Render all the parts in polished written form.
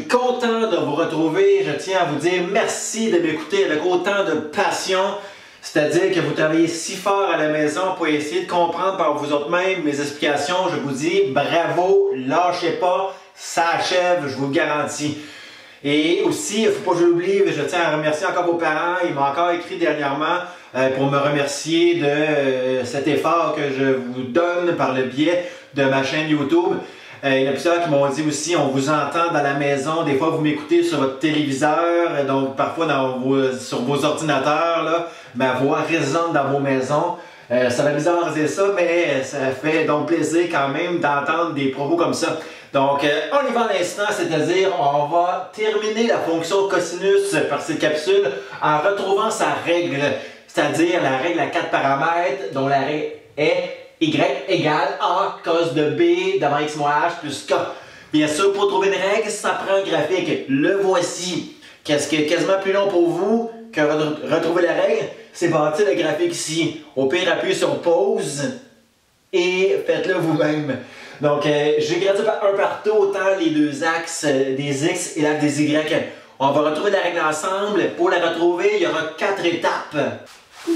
content de vous retrouver. Je tiens à vous dire merci de m'écouter avec autant de passion. C'est-à-dire que vous travaillez si fort à la maison pour essayer de comprendre par vous autres-mêmes mes explications. Je vous dis bravo, lâchez pas, ça achève, je vous le garantis. Et aussi, il ne faut pas que je l'oublie, je tiens à remercier encore vos parents. Ils m'ont encore écrit dernièrement pour me remercier de cet effort que je vous donne par le biais de ma chaîne YouTube. Il y en a plusieurs qui m'ont dit aussi, on vous entend dans la maison, des fois vous m'écoutez sur votre téléviseur, donc parfois sur vos ordinateurs, là, ma voix résonne dans vos maisons. Ça fait bizarre de dire ça, mais ça fait donc plaisir quand même d'entendre des propos comme ça. Donc, on y va à l'instant, c'est-à-dire on va terminer la fonction cosinus par cette capsule en retrouvant sa règle, c'est-à-dire la règle à 4 paramètres dont la règle est y égale a cos de b devant x moins h plus k. Bien sûr, pour trouver une règle, ça prend un graphique. Le voici. Qu'est-ce qui est quasiment plus long pour vous que retrouver la règle? C'est bâtir le graphique ici. Au pire, appuyez sur pause et faites-le vous-même. Donc, j'ai gradué un partout, autant les deux axes des x et l'axe des y. On va retrouver la règle ensemble. Pour la retrouver, il y aura 4 étapes.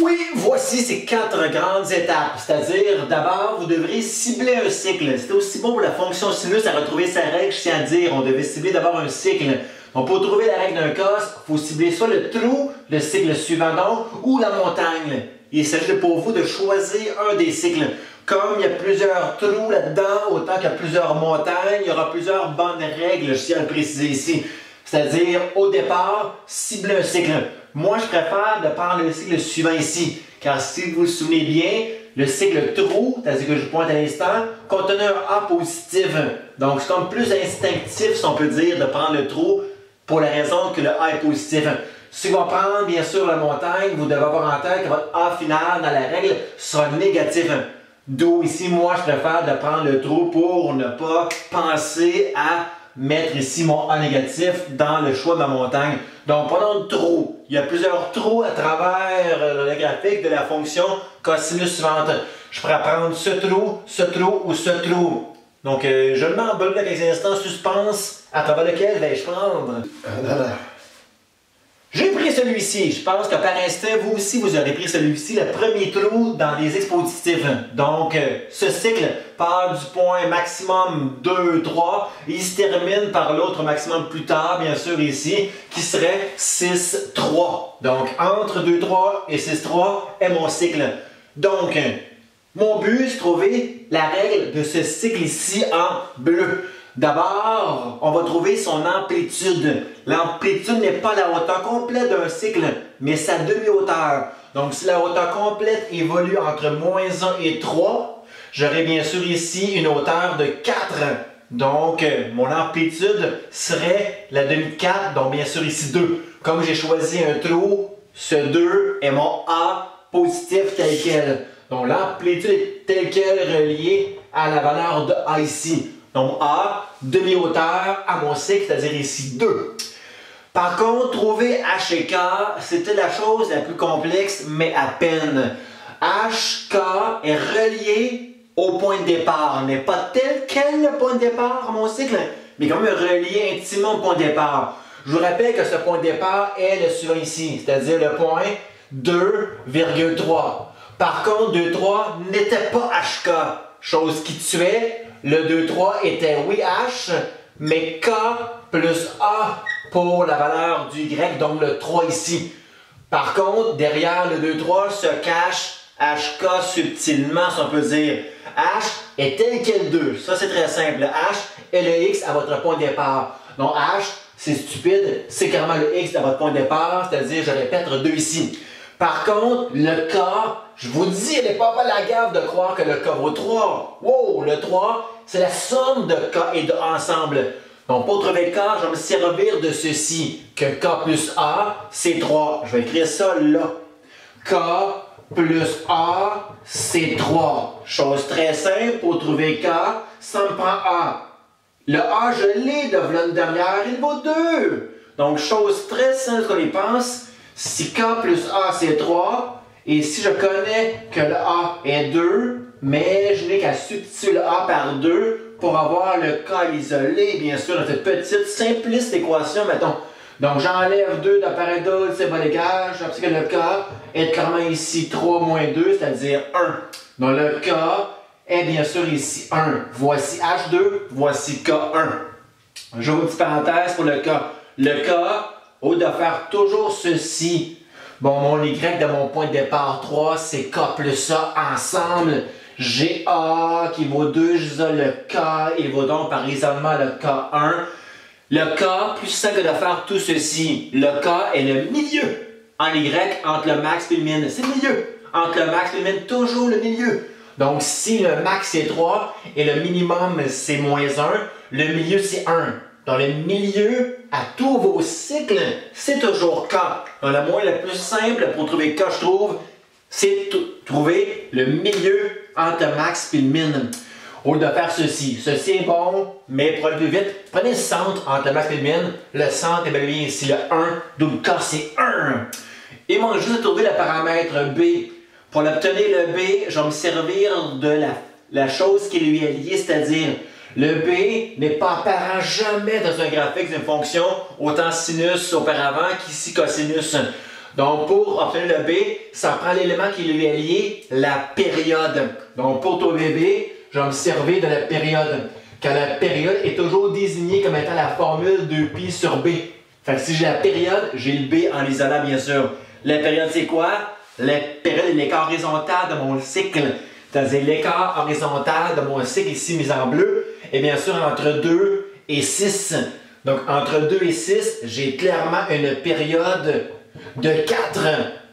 Oui, voici ces 4 grandes étapes. C'est-à-dire, d'abord, vous devrez cibler un cycle. C'était aussi bon pour la fonction sinus à retrouver sa règle, je tiens à dire. On devait cibler d'abord un cycle. Donc, pour trouver la règle d'un cos, il faut cibler soit le trou, le cycle suivant donc, ou la montagne. Il s'agit pour vous de choisir un des cycles. Comme il y a plusieurs trous là-dedans, autant qu'il y a plusieurs montagnes, il y aura plusieurs bonnes règles, je tiens à le préciser ici. C'est-à-dire, au départ, cibler un cycle. Moi, je préfère de prendre le cycle suivant ici, car si vous vous souvenez bien, le cycle trou, c'est-à-dire que je pointe à l'instant, contenait un A positif. Donc, c'est comme plus instinctif, si on peut dire, de prendre le trou pour la raison que le A est positif. Si vous prendre, bien sûr, la montagne, vous devez avoir en tête que votre A final dans la règle sera négatif. D'où ici, moi, je préfère de prendre le trou pour ne pas penser à mettre ici mon A négatif dans le choix de ma montagne. Donc, prenons le trou. Il y a plusieurs trous à travers le graphique de la fonction cosinus suivante. Je pourrais prendre ce trou ou ce trou. Donc, je le mets en bas quelques instants suspense à travers lequel vais-je prendre. J'ai pris celui-ci. Je pense que par instinct, vous aussi, vous aurez pris celui-ci, le premier trou dans les x positifs. Donc, ce cycle part du point maximum 2, 3 et il se termine par l'autre maximum plus tard, bien sûr, ici, qui serait 6, 3. Donc, entre 2, 3 et 6, 3 est mon cycle. Donc, mon but, c'est de trouver la règle de ce cycle ici en bleu. D'abord, on va trouver son amplitude. L'amplitude n'est pas la hauteur complète d'un cycle, mais sa demi-hauteur. Donc, si la hauteur complète évolue entre moins 1 et 3, j'aurai bien sûr ici une hauteur de 4. Donc, mon amplitude serait la demi de 4, donc bien sûr ici 2. Comme j'ai choisi un trou, ce 2 est mon A positif tel quel. Donc, l'amplitude est telle quelle reliée à la valeur de A ici. Donc A, demi-hauteur à mon cycle, c'est-à-dire ici 2. Par contre, trouver H et K, c'était la chose la plus complexe, mais à peine. H, K est relié au point de départ. N'est pas tel quel le point de départ à mon cycle, mais quand même relié intimement au point de départ. Je vous rappelle que ce point de départ est le suivant ici, c'est-à-dire le point 2,3. Par contre, 2,3 n'était pas HK, chose qui tuait. Le 2,3 était oui H, mais K plus A pour la valeur du Y, donc le 3 ici. Par contre, derrière le 2,3 se cache HK subtilement, si on peut dire. H est tel quel 2. Ça, c'est très simple. H est le X à votre point de départ. Donc H, c'est stupide, c'est carrément le X à votre point de départ, c'est-à-dire, je répète, 2 ici. Par contre, le K, je vous dis, elle n'est pas la gaffe de croire que le K vaut 3. Wow, le 3, c'est la somme de K et de A ensemble. Donc, pour trouver K, je vais me servir de ceci, que K plus A, c'est 3. Je vais écrire ça là. K plus A, c'est 3. Chose très simple, pour trouver K, ça me prend A. Le A, je l'ai de l'année dernière, il vaut 2. Donc, chose très simple qu'on y pense, si K plus A, c'est 3, et si je connais que le A est 2, mais je n'ai qu'à substituer le A par 2 pour avoir le K à l'isolé, bien sûr, dans cette petite simpliste équation, mettons. Donc, j'enlève 2 d'appareil d'autre, c'est pas l'égal, je sais que le K est clairement ici 3 moins 2, c'est-à-dire 1. Donc, le K est bien sûr ici 1. Voici H2, voici K1. J'ouvre une petite parenthèse pour le K. Le K, au lieu de faire toujours ceci, bon, mon Y de mon point de départ 3, c'est K plus A ensemble. J'ai A qui vaut 2, j'isole le K, il vaut donc par isolement le K1. Le K, plus simple que de faire tout ceci, le K est le milieu en Y entre le max et le min. C'est le milieu. Entre le max et le min, toujours le milieu. Donc si le max c'est 3 et le minimum c'est moins 1, le milieu c'est 1. Dans le milieu, à tous vos cycles, c'est toujours K. Donc le moyen le plus simple pour trouver K, je trouve, c'est trouver le milieu entre le max et le min. Au lieu de faire ceci, ceci est bon, mais pour aller plus vite, prenez le centre entre le max et le min. Le centre est bien ici, le 1, d'où le K c'est 1. Et moi, juste à trouver le paramètre B. Pour l'obtenir le B, je vais me servir de la chose qui lui est liée, c'est-à-dire le B n'est pas apparent jamais dans un graphique d'une fonction, autant sinus auparavant qu'ici cosinus. Donc, pour obtenir le B, ça prend l'élément qui lui est lié, la période. Donc, pour trouver B, je vais me servir de la période. Car la période est toujours désignée comme étant la formule 2π sur B. Fait que si j'ai la période, j'ai le B en l'isolant, bien sûr. La période, c'est quoi? La période est l'écart horizontal de mon cycle. C'est-à-dire l'écart horizontal de mon cycle, ici mis en bleu, est bien sûr entre 2 et 6. Donc, entre 2 et 6, j'ai clairement une période de 4.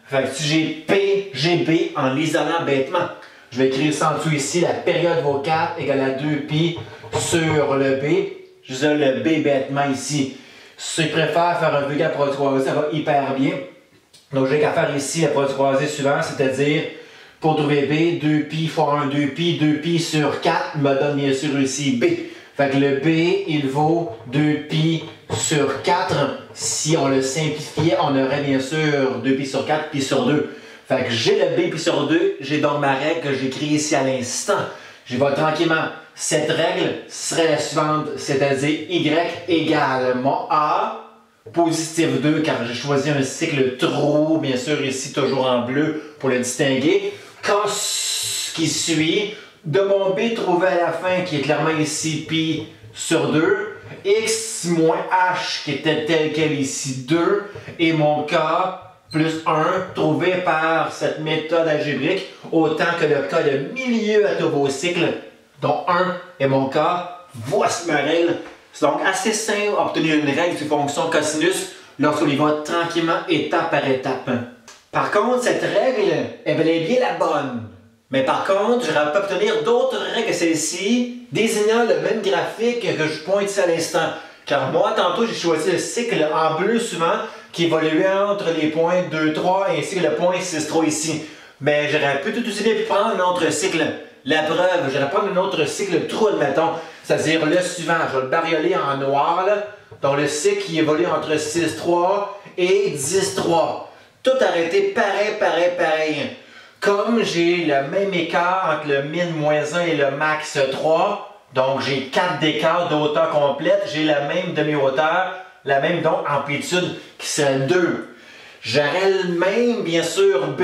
Fait que si j'ai P, j'ai B en l'isolant bêtement. Je vais écrire ça en dessous ici, la période vaut 4 égale à 2π sur le B. J'isole le B bêtement ici. Si je préfère faire un vulgaire produit croisé, ça va hyper bien. Donc, j'ai qu'à faire ici le produit croisé suivant, c'est-à-dire, pour trouver B, 2π fois 1, 2π, 2π sur 4 me donne bien sûr ici B. Fait que le B, il vaut 2π sur 4. Si on le simplifiait, on aurait bien sûr 2π sur 4, π sur 2. Fait que j'ai le B, π sur 2, j'ai donc ma règle que j'écris ici à l'instant. Je vais tranquillement. Cette règle serait la suivante, c'est-à-dire Y égale mon A, positif 2, car j'ai choisi un cycle trou, bien sûr ici toujours en bleu pour le distinguer. Quand ce qui suit, de mon B trouvé à la fin, qui est clairement ici π sur 2, x moins h qui était tel quel ici 2, et mon K plus 1 trouvé par cette méthode algébrique, autant que le K de milieu à tous vos cycles, dont 1 est mon K. Voici ma règle. C'est donc assez simple d'obtenir une règle de fonction cosinus lorsqu'on y va tranquillement étape par étape. Par contre, cette règle est bel et bien la bonne. Mais par contre, j'aurais pu obtenir d'autres règles que celle-ci, désignant le même graphique que je pointe ici à l'instant. Car moi, tantôt, j'ai choisi le cycle en bleu souvent, qui évoluait entre les points 2, 3 ainsi que le point 6, 3 ici. Mais j'aurais pu tout aussi bien prendre un autre cycle. La preuve, j'aurais prendre un autre cycle trou, admettons. C'est-à-dire le suivant, je vais le barioler en noir, là. Donc le cycle qui évolue entre 6, 3 et 10, 3. Tout arrêté pareil. Comme j'ai le même écart entre le min moins 1 et le max 3, donc j'ai 4 d'écart de hauteur complète, j'ai la même demi-hauteur, la même donc amplitude qui serait 2. J'aurais le même, bien sûr, B,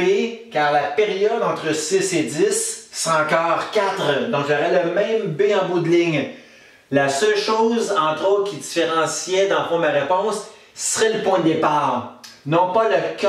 car la période entre 6 et 10 sera encore 4. Donc j'aurais le même B en bout de ligne. La seule chose, entre autres, qui différenciait dans le fond ma réponse, serait le point de départ. Non pas le K,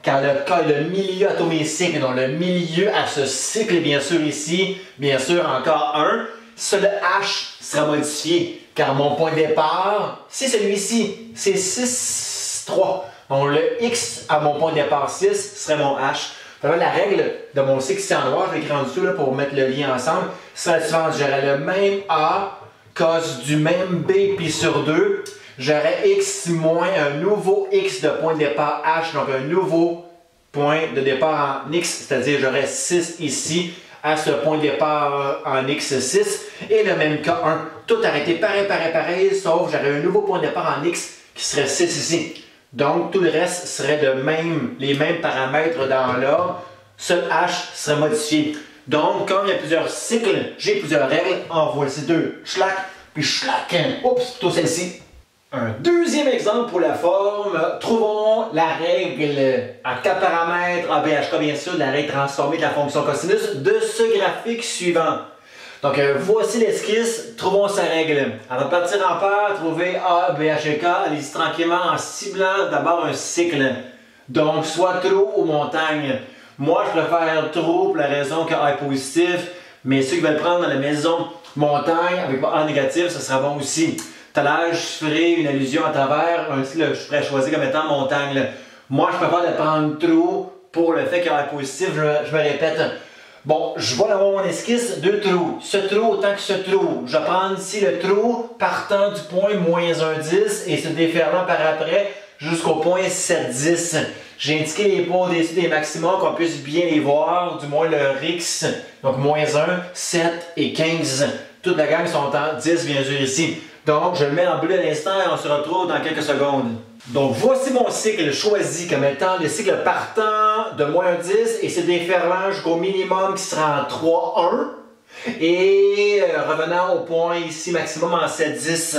car le K est le milieu à tous mes cycles. Donc le milieu à ce cycle, bien sûr, ici, bien sûr, encore 1. Ça, le H sera modifié, car mon point de départ, c'est celui-ci. C'est 6, 3. Donc le X à mon point de départ 6 serait mon H. Alors, la règle de mon cycle ici en noir, je vais écrire en dessous là, pour mettre le lien ensemble, serait la suivante. J'aurais le même A, cos du même B, π sur 2. J'aurais X moins un nouveau X de point de départ H, donc un nouveau point de départ en X, c'est-à-dire j'aurais 6 ici à ce point de départ en X6 et le même K1. Tout arrêté pareil, sauf j'aurais un nouveau point de départ en X qui serait 6 ici. Donc tout le reste serait les mêmes paramètres dans l'ordre. Seul H serait modifié. Donc, comme il y a plusieurs cycles, j'ai plusieurs règles. En voici deux. Schlack, puis schlack. Oups, plutôt celle-ci. Un deuxième exemple pour la forme. Trouvons la règle à 4 paramètres ABHK, bien sûr, la règle transformée de la fonction cosinus de ce graphique suivant. Donc, voici l'esquisse. Trouvons sa règle. Avant de partir en paire, trouver A, B, H et K. Allez-y tranquillement en ciblant d'abord un cycle. Donc, soit trou ou montagne. Moi, je préfère trou pour la raison que A est positif, mais ceux qui veulent prendre dans la maison montagne avec A négatif, ça sera bon aussi. Tout à l'heure, je ferai une allusion à travers un cycle que je ferais choisir comme étant montagne. Moi, je préfère de prendre trou pour le fait qu'il y a un positif. Je me répète. Bon, je vais avoir mon esquisse, deux trous. Ce trou autant que ce trou. Je vais prendre ici le trou partant du point moins 1,10 et se déferlant par après jusqu'au point 7,10. J'ai indiqué les points au-dessus des maximums qu'on puisse bien les voir, du moins le RIX. Donc moins 1, 7 et 15. Toute la gamme sont en 10 bien sûr ici. Donc, je le mets en bleu à l'instant et on se retrouve dans quelques secondes. Donc, voici mon cycle choisi comme étant le cycle partant de moins 10 et c'est déferlant jusqu'au minimum qui sera en 3, 1. Et revenant au point ici maximum en 7, 10.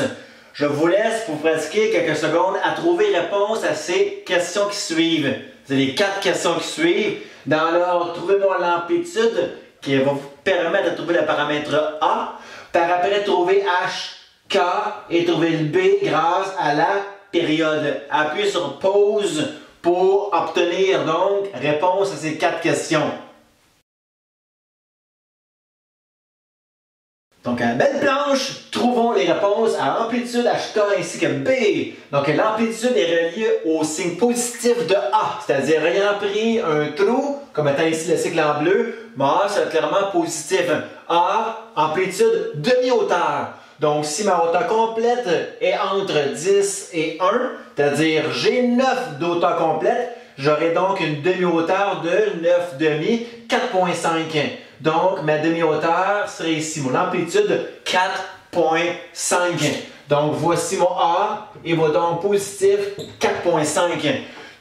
Je vous laisse pour pratiquer quelques secondes à trouver réponse à ces questions qui suivent. C'est les 4 questions qui suivent. Dans l'ordre, trouvez-moi l'amplitude qui va vous permettre de trouver le paramètre A. Par après, trouver H. K et trouver le B grâce à la période. Appuyez sur pause pour obtenir donc réponse à ces 4 questions. Donc, à la belle planche, trouvons les réponses à l'amplitude HK ainsi que B. Donc, l'amplitude est reliée au signe positif de A, c'est-à-dire ayant pris un trou, comme étant ici le cycle en bleu, mais A, c'est clairement positif. A, amplitude demi-hauteur. Donc, si ma hauteur complète est entre 10 et 1, c'est-à-dire j'ai 9 d'auteur complète, j'aurai donc une demi-hauteur de 9 demi, 4,5. Donc, ma demi-hauteur serait ici, mon amplitude 4,5. Donc, voici mon A, et va donc positif 4,5.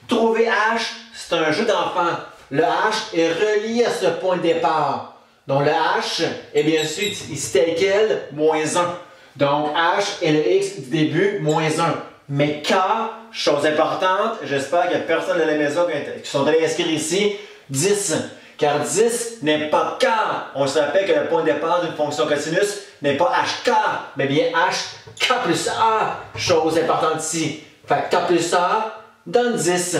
Trouver H, c'est un jeu d'enfant. Le H est relié à ce point de départ. Donc, le H est bien sûr ici tel quel, moins 1. Donc, H est le X du début, moins 1. Mais K, chose importante, j'espère qu'il n'y a personne à la maison qui sont allés inscrire ici, 10. Car 10 n'est pas K. On se rappelle que le point de départ d'une fonction cosinus n'est pas HK, mais bien HK plus A. Chose importante ici. Fait que K plus A donne 10.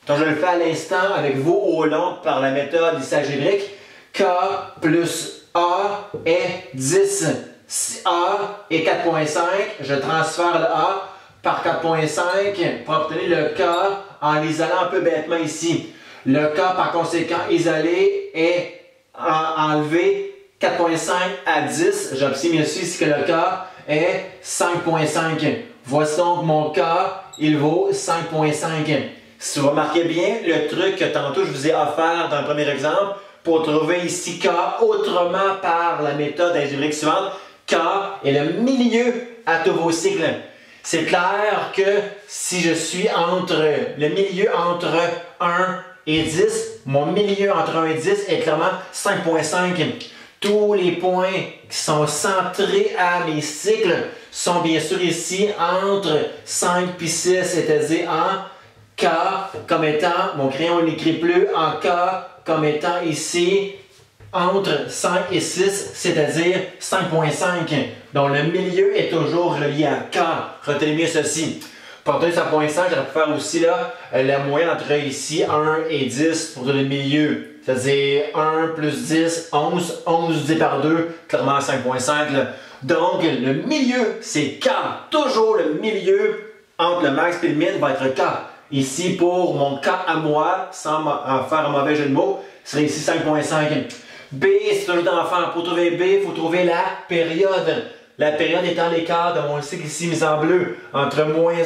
Donc, je le fais à l'instant avec vous au long par la méthode ici algébrique. K plus A est 10. Si A est 4,5, je transfère le A par 4,5 pour obtenir le K en l'isolant un peu bêtement ici. Le K par conséquent isolé est enlevé 4,5 à 10. J'obtiens bien sûr ici que le K est 5,5. Voici donc mon K, il vaut 5,5. Si vous remarquez bien, le truc que tantôt je vous ai offert dans le premier exemple, pour trouver ici K autrement par la méthode algébrique suivante, K est le milieu à tous vos cycles. C'est clair que si je suis entre le milieu entre 1 et 10, mon milieu entre 1 et 10 est clairement 5,5. Tous les points qui sont centrés à mes cycles sont bien sûr ici entre 5 et 6, c'est-à-dire en K comme étant, mon crayon n'écrit plus, en K comme étant ici entre 5 et 6, c'est-à-dire 5,5. Donc le milieu est toujours relié à K. Retenez bien ceci. Pour donner 5,5, j'aurais pu faire aussi là, la moyenne entre ici 1 et 10 pour donner le milieu. C'est-à-dire 1 plus 10, 11, 11 divisé par 2, clairement 5,5. Donc le milieu, c'est K. Toujours le milieu entre le max et le min va être K. Ici, pour mon K à moi, sans faire un mauvais jeu de mots, ce serait ici 5,5. B, c'est un jeu d'enfant. Pour trouver B, il faut trouver la période. La période étant l'écart de mon cycle ici mis en bleu. Entre moins 1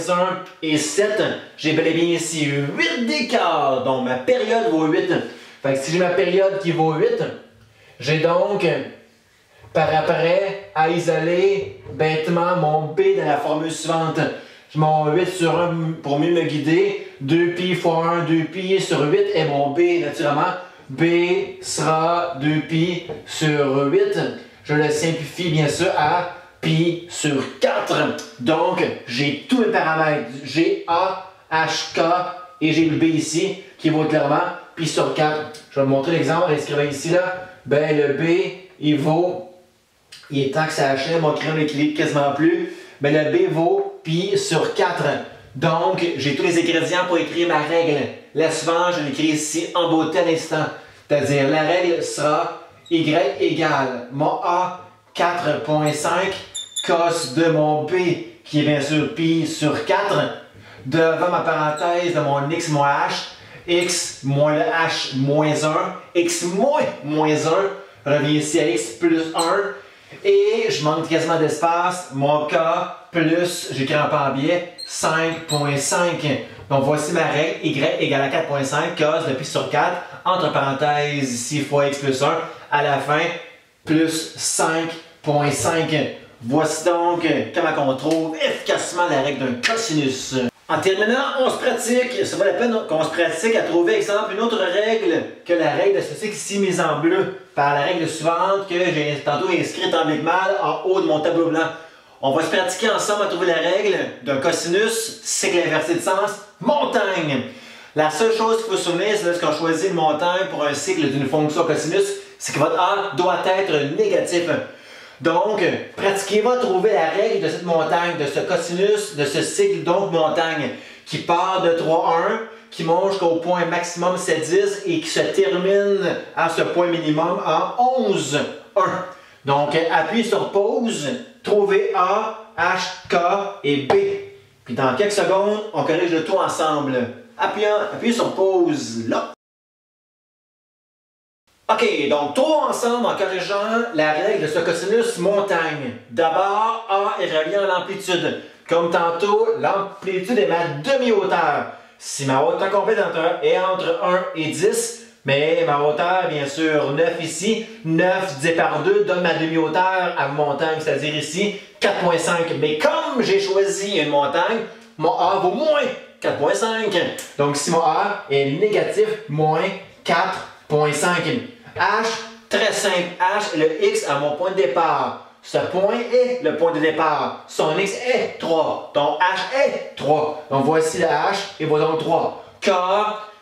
et 7, j'ai bel et bien ici 8 d'écart. Donc ma période vaut 8. Fait que si j'ai ma période qui vaut 8, j'ai donc par après à isoler bêtement mon B dans la formule suivante. Mon 8 sur 1 pour mieux me guider. 2pi fois 1, 2pi sur 8 et mon B naturellement B sera 2pi sur 8. Je le simplifie bien sûr à pi sur 4. Donc, j'ai tous mes paramètres. J'ai A, H, K et j'ai le B ici qui vaut clairement pi sur 4. Je vais vous montrer l'exemple. Inscrivez ici là. Ben, le B, il vaut, il est temps que ça achève, mon crayon n'équilibre quasiment plus. Ben, le B vaut pi sur 4. Donc, j'ai tous les ingrédients pour écrire ma règle. La suivante, je l'écris ici en beauté à l'instant. C'est-à-dire, la règle sera Y égale mon A 4.5 cos de mon B, qui est bien sûr pi sur 4, devant ma parenthèse de mon X moins H, X moins le H moins 1, X moins 1, revient ici à X plus 1, et je manque quasiment d'espace, mon K plus, j'écris en pan biais, 5.5. Donc voici ma règle, Y égale à 4.5, cos de pi sur 4, entre parenthèses ici fois X plus 1, à la fin, plus 5.5. Voici donc comment on trouve efficacement la règle d'un cosinus. En terminant, on se pratique, ça vaut la peine qu'on se pratique à trouver, exemple, une autre règle que la règle de ceci ici mise en bleu par la règle suivante que j'ai tantôt inscrite en big mal en haut de mon tableau blanc. On va se pratiquer ensemble à trouver la règle d'un cosinus, cycle inversé de sens, montagne. La seule chose qu'il faut se souvenir, c'est lorsqu'on choisit une montagne pour un cycle d'une fonction cosinus, c'est que votre A doit être négatif. Donc, pratiquez-vous à trouver la règle de cette montagne, de ce cosinus, de ce cycle donc montagne, qui part de 3,1, qui monte jusqu'au point maximum 7,10 et qui se termine à ce point minimum en 11,1. Donc, appuyez sur pause, trouvez A, H, K et B. Puis dans quelques secondes, on corrige le tout ensemble. Appuyez sur pause là. OK, donc trois ensemble en corrigeant la règle de ce cosinus montagne. D'abord, A est relié à l'amplitude. Comme tantôt, l'amplitude est ma demi-hauteur. Si ma hauteur complète est entre 1 et 10, mais ma hauteur, bien sûr, 9 ici, 9 divisé par 2 donne ma demi-hauteur à montagne, c'est-à-dire ici 4.5. Mais comme j'ai choisi une montagne, mon A vaut moins 4.5. Donc si mon A est négatif, moins 4.5. H, très simple. H est le X à mon point de départ. Ce point est le point de départ. Son X est 3. Donc H est 3. Donc voici la H et voici donc 3. K,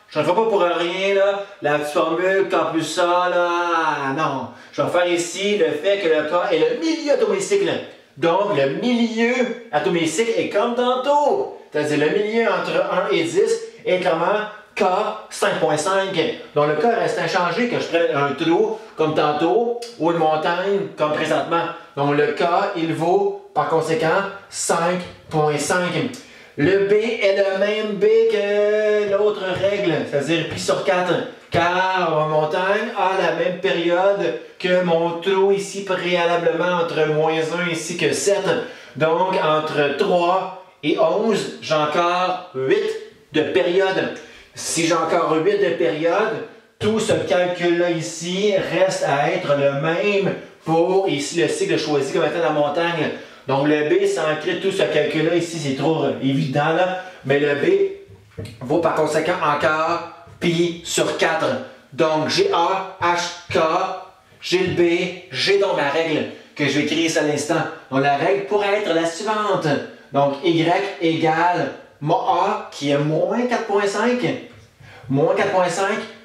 je ne fais pas pour rien, là, la petite formule K plus ça, là, non. Je vais faire ici le fait que le K est le milieu atomicycle. Donc le milieu atomicycle est comme tantôt. C'est-à-dire le milieu entre 1 et 10 est clairement K 5.5. Donc le K reste inchangé, que je prenne un trou comme tantôt ou une montagne comme présentement. Donc le K, il vaut par conséquent 5.5. Le B est le même B que l'autre règle, c'est-à-dire pi sur 4, car ma montagne a la même période que mon trou ici préalablement entre moins 1 ici que 7. Donc entre 3 et 11, j'ai encore 8 de période. Si j'ai encore 8 de période, tout ce calcul-là ici reste à être le même pour ici le cycle choisi comme étant la montagne. Donc le B, sans créer tout ce calcul-là ici, c'est trop évident là, mais le B vaut par conséquent encore pi sur 4. Donc j'ai A, H, K, j'ai le B, j'ai donc ma règle que je vais écrire ici à l'instant. Donc la règle pourrait être la suivante. Donc Y égale mon A qui est moins 4.5, moins 4.5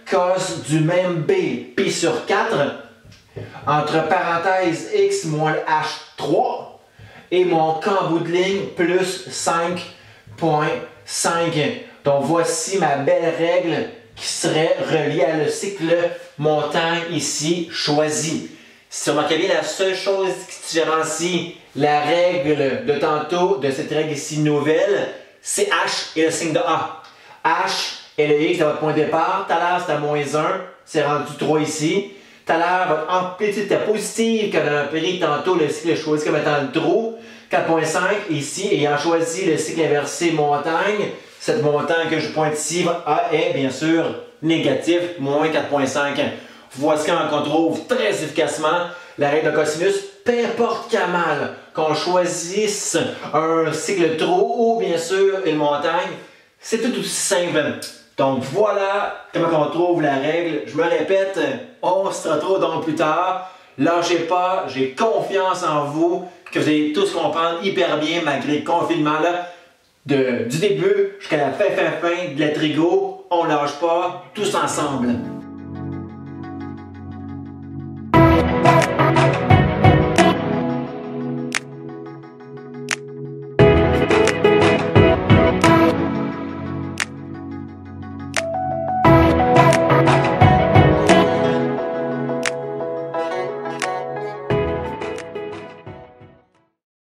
cos du même B, pi sur 4, entre parenthèses X moins le H3, et mon K en bout de ligne plus 5.5. Donc voici ma belle règle qui serait reliée à le cycle montagne ici choisi. Si on remarque bien, la seule chose qui différencie la règle de tantôt de cette règle ici nouvelle, c'est H et le signe de A. H est le X de votre point de départ. Tout à l'heure, c'était à moins 1. C'est rendu 3 ici. Tout à l'heure, votre amplitude était positive quand on a pris tantôt le cycle choisi comme étant le trou. 4.5 ici, ayant choisi le cycle inversé montagne, cette montagne que je pointe ici, A est bien sûr négatif, moins 4.5. Voici comment on trouve très efficacement la règle de cosinus, peu importe quel mal, qu'on choisisse un cycle trou ou bien sûr une montagne, c'est tout aussi simple. Donc voilà comment on trouve la règle. Je me répète, on se retrouve donc plus tard. Lâchez pas, j'ai confiance en vous, que vous allez tous comprendre hyper bien malgré le confinement là. Du début jusqu'à la fin de la trigo, on lâche pas, tous ensemble.